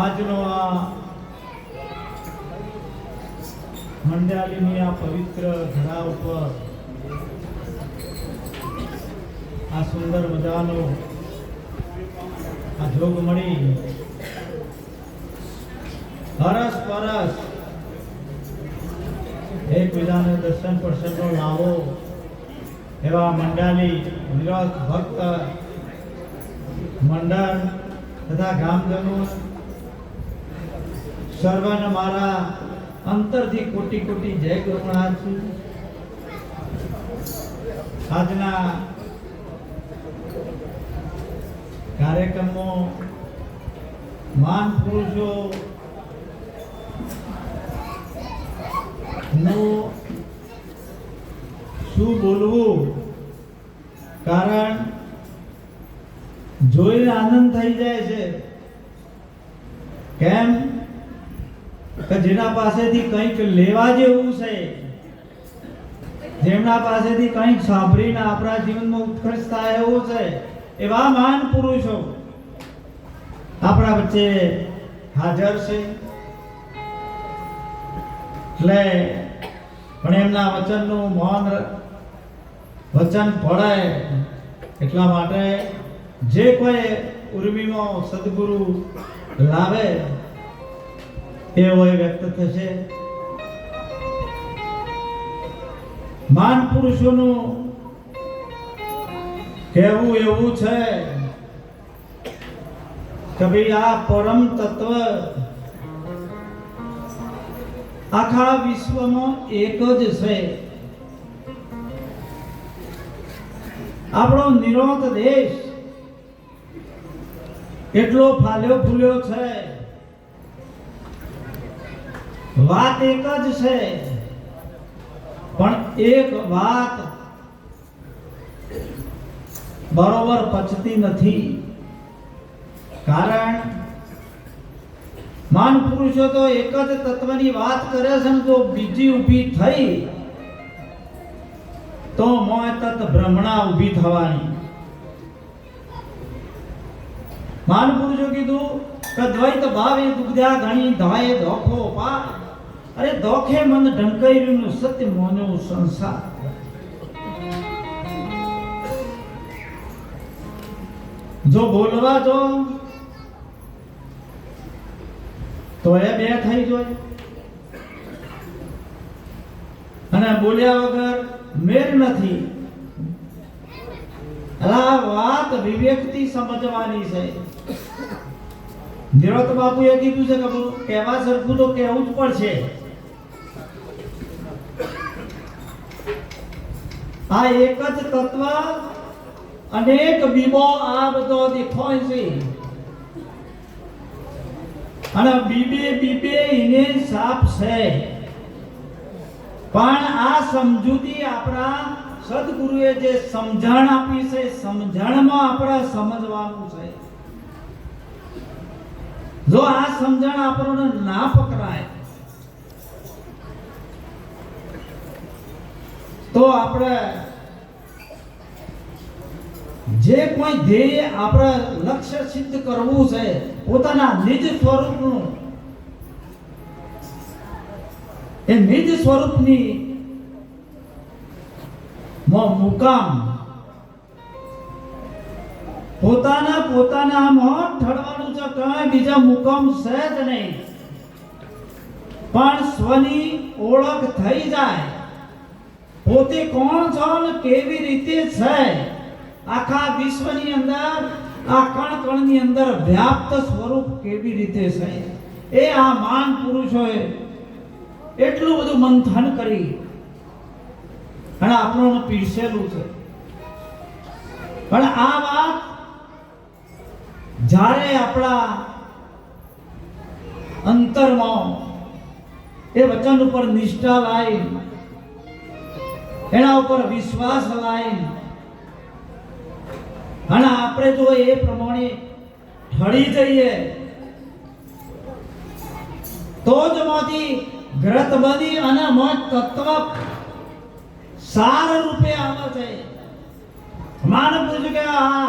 આજનો આ મંડાલીની આ પવિત્ર ધરા ઉપર આ સુંદર મજાનો આ જોગ મળી હરસ પરસ એકબીજાને દર્શન પ્રસન્નો લાવો એવા મંડાલી વિરત ભક્ત મંડળ તથા ગામજનો સર્વને મારા અંતરથી કોટી કોટી જય કરુણા છું. આજના કાર્યક્રમમાં મહાન પુરુષો શું બોલવું, કારણ જોઈને આનંદ થઈ જાય છે. કેમ કે જેના પાસેથી કંઈક લેવા જેવું છે, જેમના પાસેથી કંઈક સાંભળીને આપણા જીવનમાં ઉત્કર્ષ થાય એવું છે, એવા મહાન પુરુષો આપણા વચ્ચે હાજર છે. એટલે પણ એમના વચનનું મૌન વચન પડે એટલા માટે જે કોઈ ઉર્મિમાં સદગુરુ લાવે એવો વ્યક્ત થશે. મહાન પુરુષોનું કહેવું એવું છે કે ભાઈ આ પરમ તત્વ આખા વિશ્વમાં એક જ છે. આપણો નિરોધ દેશ એટલો ફાલ્યો ફૂલ્યો છે, વાત એક જ છે, પણ એક વાત બરોબર પચતી નથી. કારણ મહાન પુરુષો તો એક જ તત્વની વાત કરે છે ને જો બીજી ઊભી થઈ તો મોય તત ભ્રમણા ઊભી થવાની. મહાન પુરુષો કીધું કે દ્વૈત ભાવે દુગ્ધ્યા ઘણી ધાય ધોખો પા. અરે ધોખે મન ઢંકાઈનું સત્ય મોનો સંસાર. જો બોલવા જો તો એ બે થઈ જોઈએ અને બોલ્યા વગર મેર નથી. આ વાત વિવેકથી સમજવાની છે. નિરોત બાપુએ કીધું છે કે કહેવા સરખું તો કહેવું જ પડશે. આ એક જ તત્વ અનેક બીબો આ બધો દેખાય છે અને બીબે એને સાપ છે. પણ આ સમજૂતી આપણા સદગુરુએ જે સમજણ આપી છે, સમજણમાં આપણે સમજવાનું છે. જો આ સમજણ આપણને ના પકડાય તો આપણે જે કોઈ ધ્યેય આપણે લક્ષ્ય સિદ્ધ કરવું છે, પોતાના નિજ સ્વરૂપનું, એ નિજ સ્વરૂપની મુકામ પોતાના મોં ઠળવાનું છે. કઈ બીજા મુકામ છે જ નહીં. પણ સ્વની ઓળખ થઈ જાય, પોતે કોણ છો ને કેવી રીતે છે, આખા વિશ્વની અંદર આ કણ કણની અંદર વ્યાપ્ત સ્વરૂપ કેવી રીતે છે, એ આ મહાન પુરુષોએ એટલું બધું મંથન કરી અને આપણને પીરસેલું છે. પણ આ વાત જ્યારે આપણા અંતરમાં એ વચન ઉપર નિષ્ઠા લાવી, એના ઉપર વિશ્વાસ લાવી અને આપણે જો એ પ્રમાણે ઢળી જઈએ તો જ માંથી ગ્રત બની અને મોજ તત્વ સાર રૂપે આવે છે. માન પૂછ્યું કે આ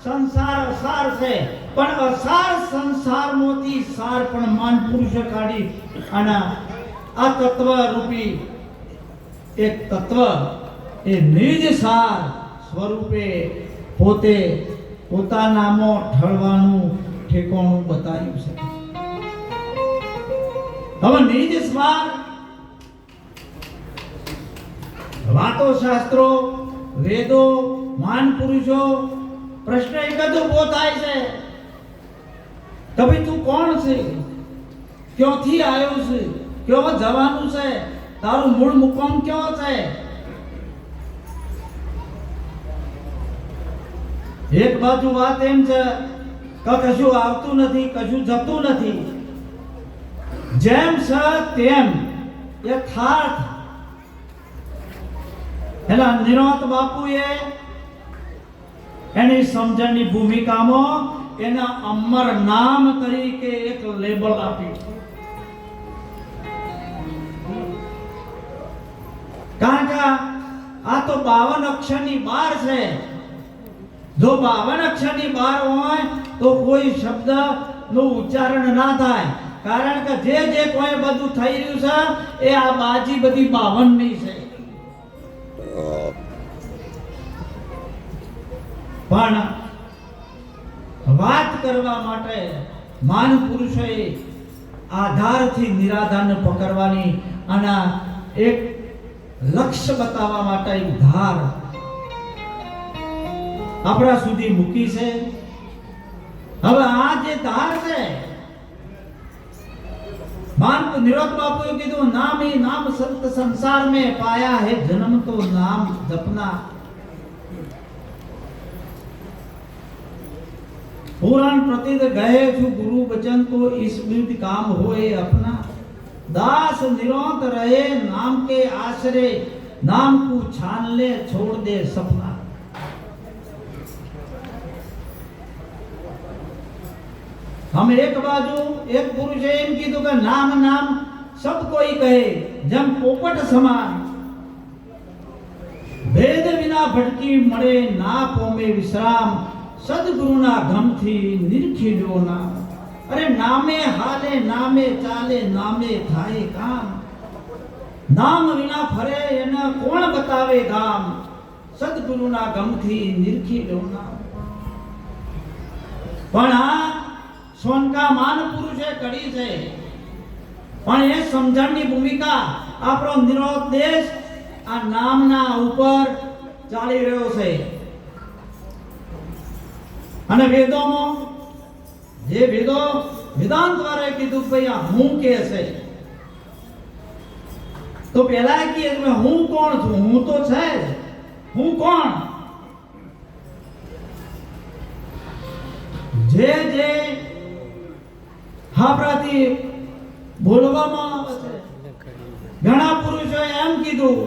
સંસાર અસાર છે, પણ અસાર સંસારમાંથી સાર પણ માન પુરુષે કાઢી અને આ તત્વ રૂપી એક તત્વ એ નિજ સાર સ્વરૂપે પોતે પોતાનામાં ઠળવાનું ઠેકાણું બતાવ્યું છે. હવે નિજ સાર વાતો શાસ્ત્રો વેદો મહાન પુરુષો પ્રશ્ન એક જ ઉભો થાય છે કે ભાઈ તું કોણ છે, ક્યાંથી આવ્યો છે, ક્યાં જવાનું છે, તારું મૂળ મુકામ ક્યાં છે? એક બાજુ વાત એમ છે કે કશું આવતું નથી, કશું જતું નથી, જેમ છે તેમ યથાર્થ. એલા નિરોત બાપુએ એની સમજણની ભૂમિકામાં એના અમર નામ તરીકે એક લેબલ આપ્યું. કારણ કે આ તો 52 અક્ષરની બહાર છે. જો 52 અક્ષરની બહાર હોય તો કોઈ શબ્દ નું ઉચ્ચારણ ના થાય. કારણ કે જે કોઈ બધું થઈ રહ્યું છે એ આ બાજી બધી 52 ની છે. પણ વાત કરવા માટે માન પુરુષોએ આધારથી નિરાધારને પકડવાની અને એક લક્ષ્ય બતાવવા માટે એક ધાર આપણા સુધી મૂકી છે. હવે આ જે ધાર છે, मान निरोध बापू कीधु नाम ही नाम संत संसार में पाया है जन्म तो नाम जपना. पुराण प्रतीत गए छु गुरु वचन तो इस विध काम होए अपना. दास निरोध रहे नाम के आश्रय, नाम को छान ले छोड़ दे सपना. हम एक बाजू एक पुरुष एम कीधु के नाम नाम सब कोई कहे जम पोपट समान. भेद विना भटकी मरे ना पोमे विश्राम. सदगुरुना गमथी निरखी लो नाम. अरे नामे हाले नामे चाले नामे थाए काम. नाम विना फरे एना कोण बतावे गाम. सदगुरुना गमथी निरखी लो नाम. पण आ સોનકા માન પુરુષે કરી છે, પણ એ સમજણની ભૂમિકા આપણો નિરોધ દેશ આ નામના ઉપર ચાલી રહ્યો છે. અને વેદોમાં જે વેદો વેદાંત દ્વારા કીધું ભાઈ આ હું કે છે, તો પહેલા કહે કે હું કોણ છું? હું તો છે જ. હું કોણ? જે જે આપણાથી બોલવામાં આવે છે. ઘણા પુરુષોએ એમ કીધું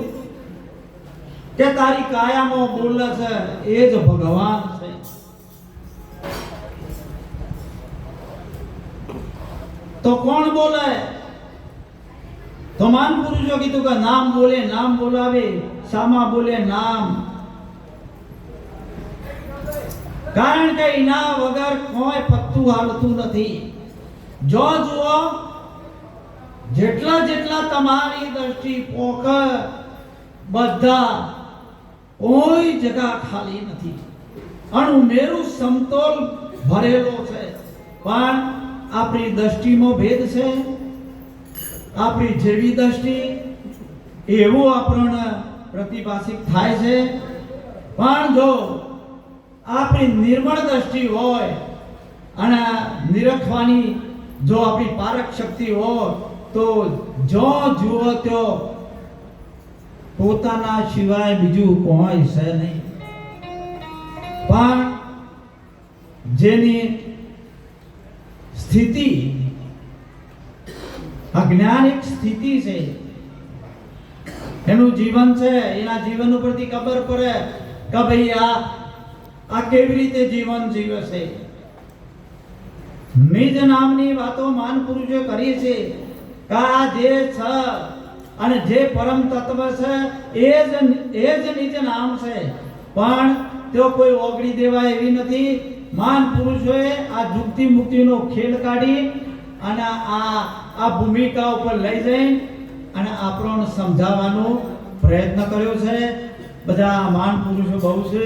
કે તારી કાયામાં બોલે છે એ જ ભગવાન છે. તો કોણ બોલે? તો માન પુરુષો કીધું કે નામ બોલે, નામ બોલાવે. શામાં બોલે? નામ. કારણ કે એના વગર કોઈ પત્તું હાલતું નથી. જો જુઓ જેટલા જેટલા તમારી દ્રષ્ટિ પોક બધા કોઈ જગા ખાલી નથી. અણુમેરું સમતોલ ભરેલો છે. પણ આપણી દ્રષ્ટિમાં ભેદ છે. આપણી જેવી દ્રષ્ટિ એવું આપણને પ્રતિભાષિત થાય છે. પણ જો આપણી નિર્મળ દ્રષ્ટિ હોય અને નિરખવાની જો આપણી પારક શક્તિ હોય તો જો જુઓ તો પોતાના સિવાય બીજું કોઈ છે નહીં. પણ જેની સ્થિતિ અજ્ઞાનિક સ્થિતિ છે, એનું જીવન છે, એના જીવન ઉપરથી ખબર પડે કે ભાઈ આ કેવી રીતે જીવન જીવે છે. નિજ નામની વાતો માન પુરુષે કરી છે કે આ જે છે અને જે પરમ તત્વ છે એ જ નિજ નામ છે. પણ તેઓ કોઈ ઓગળી દેવાય એવી નથી. મહાન પુરુષોએ આ જુક્તિ મુક્તિનો ખેલ કાઢી અને આ ભૂમિકા ઉપર લઈ જઈ અને આપણને સમજાવવાનો પ્રયત્ન કર્યો છે. બધા મહાન પુરુષો બહુ છે.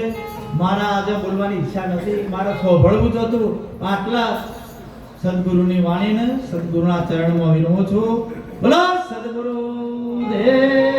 મારા આજે બોલવાની ઈચ્છા નથી, મારે સાંભળવું જ હતું. આટલા સદગુરુની વાણીને સદગુરુના ચરણમાં વિનવું છું. બોલો સદગુરુ દેવ.